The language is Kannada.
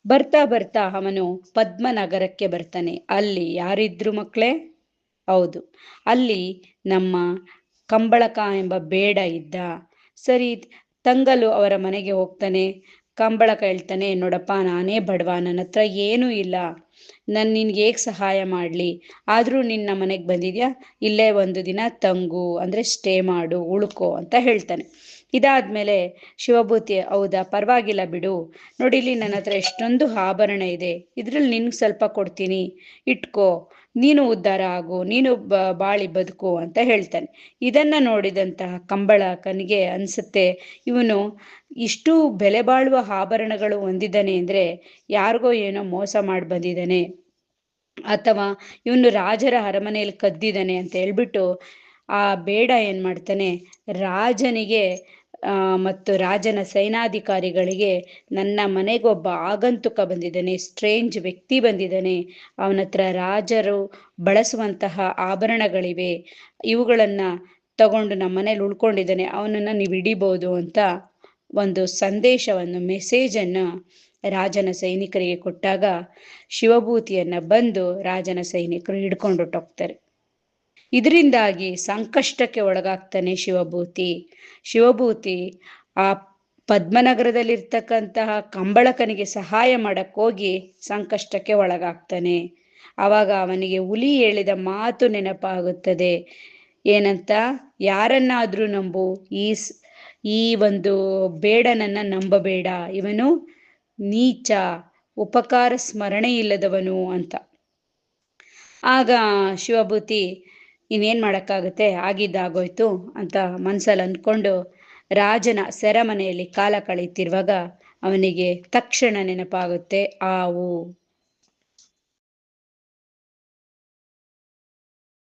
ಬರ್ತಾ ಬರ್ತಾ ಅವನು ಪದ್ಮನಗರಕ್ಕೆ ಬರ್ತಾನೆ. ಅಲ್ಲಿ ಯಾರಿದ್ರು ಮಕ್ಕಳೇ? ಹೌದು, ಅಲ್ಲಿ ನಮ್ಮ ಕಂಬಳಕ ಎಂಬ ಬೇಡ ಇದ್ದ. ಸರಿ, ತಂಗಲು ಅವರ ಮನೆಗೆ ಹೋಗ್ತಾನೆ. ಕಂಬಳಕ ಹೇಳ್ತಾನೆ, ನೋಡಪ್ಪ ನಾನೇ ಬಡವ, ನನ್ನ ಹತ್ರ ಏನೂ ಇಲ್ಲ, ನಾನು ನಿನ್ಗೆ ಹೇಗೆ ಸಹಾಯ ಮಾಡಲಿ? ಆದರೂ ನಿನ್ನ ಮನೆಗೆ ಬಂದಿದ್ಯಾ, ಇಲ್ಲೇ ಒಂದು ದಿನ ತಂಗು, ಅಂದರೆ ಸ್ಟೇ ಮಾಡು, ಉಳ್ಕೋ ಅಂತ ಹೇಳ್ತಾನೆ. ಇದಾದ್ಮೇಲೆ ಶಿವಭೂತಿ, ಹೌದಾ ಪರವಾಗಿಲ್ಲ ಬಿಡು, ನೋಡಿಲಿ ನನ್ನ ಹತ್ರ ಎಷ್ಟೊಂದು ಆಭರಣ ಇದೆ, ಇದ್ರಲ್ಲಿ ನಿನ್ಗೆ ಸ್ವಲ್ಪ ಕೊಡ್ತೀನಿ, ಇಟ್ಕೋ, ನೀನು ಉದ್ಧಾರ ಆಗು, ನೀನು ಬಾಳಿ ಬದುಕು ಅಂತ ಹೇಳ್ತಾನೆ. ಇದನ್ನ ನೋಡಿದಂತಹ ಕಂಬಳಕನಿಗೆ ಅನ್ಸುತ್ತೆ, ಇವನು ಇಷ್ಟು ಬೆಲೆ ಬಾಳುವ ಆಭರಣಗಳು ಹೊಂದಿದ್ದಾನೆ ಅಂದ್ರೆ ಯಾರಿಗೋ ಏನೋ ಮೋಸ ಮಾಡಿ ಬಂದಿದ್ದಾನೆ, ಅಥವಾ ಇವನು ರಾಜರ ಅರಮನೆಯಲ್ಲಿ ಕದ್ದಿದ್ದಾನೆ ಅಂತ ಹೇಳ್ಬಿಟ್ಟು ಆ ಬೇಡ ಏನ್ ಮಾಡ್ತಾನೆ, ರಾಜನಿಗೆ ಮತ್ತು ರಾಜನ ಸೈನಾಧಿಕಾರಿಗಳಿಗೆ, ನನ್ನ ಮನೆಗೊಬ್ಬ ಆಗಂತುಕ ಬಂದಿದ್ದಾನೆ, ಸ್ಟ್ರೇಂಜ್ ವ್ಯಕ್ತಿ ಬಂದಿದ್ದಾನೆ, ಅವನ ಹತ್ರ ರಾಜರು ಬಳಸುವಂತಹ ಆಭರಣಗಳಿವೆ, ಇವುಗಳನ್ನ ತಗೊಂಡು ನಮ್ಮ ಮನೇಲಿ ಉಳ್ಕೊಂಡಿದ್ದಾನೆ, ಅವನನ್ನ ನೀವು ಹಿಡಿಬೋದು ಅಂತ ಒಂದು ಸಂದೇಶವನ್ನು, ಮೆಸೇಜನ್ನು ರಾಜನ ಸೈನಿಕರಿಗೆ ಕೊಟ್ಟಾಗ ಶಿವಭೂತಿಯನ್ನ ಬಂದು ರಾಜನ ಸೈನಿಕರು ಹಿಡ್ಕೊಂಡೊಟ್ಟೋಗ್ತಾರೆ. ಇದರಿಂದಾಗಿ ಸಂಕಷ್ಟಕ್ಕೆ ಒಳಗಾಗ್ತಾನೆ ಶಿವಭೂತಿ. ಶಿವಭೂತಿ ಆ ಪದ್ಮನಗರದಲ್ಲಿರ್ತಕ್ಕಂತಹ ಕಂಬಳಕನಿಗೆ ಸಹಾಯ ಮಾಡಕ್ ಹೋಗಿ ಸಂಕಷ್ಟಕ್ಕೆ ಒಳಗಾಗ್ತಾನೆ. ಆವಾಗ ಅವನಿಗೆ ಹುಲಿ ಹೇಳಿದ ಮಾತು ನೆನಪಾಗುತ್ತದೆ. ಏನಂತ? ಯಾರನ್ನಾದ್ರೂ ನಂಬು, ಈ ಒಂದು ಬೇಡನನ್ನ ನಂಬಬೇಡ, ಇವನು ನೀಚ, ಉಪಕಾರ ಸ್ಮರಣೆ ಇಲ್ಲದವನು ಅಂತ. ಆಗ ಶಿವಭೂತಿ ಇನ್ನೇನ್ ಮಾಡಕ್ಕಾಗತ್ತೆ, ಆಗಿದ್ದಾಗೋಯ್ತು ಅಂತ ಮನ್ಸಲ್ಲಿ ಅಂದ್ಕೊಂಡು ರಾಜನ ಸೆರೆಮನೆಯಲ್ಲಿ ಕಾಲ ಕಳೀತಿರುವಾಗ ಅವನಿಗೆ ತಕ್ಷಣ ನೆನಪಾಗುತ್ತೆ ಆವು.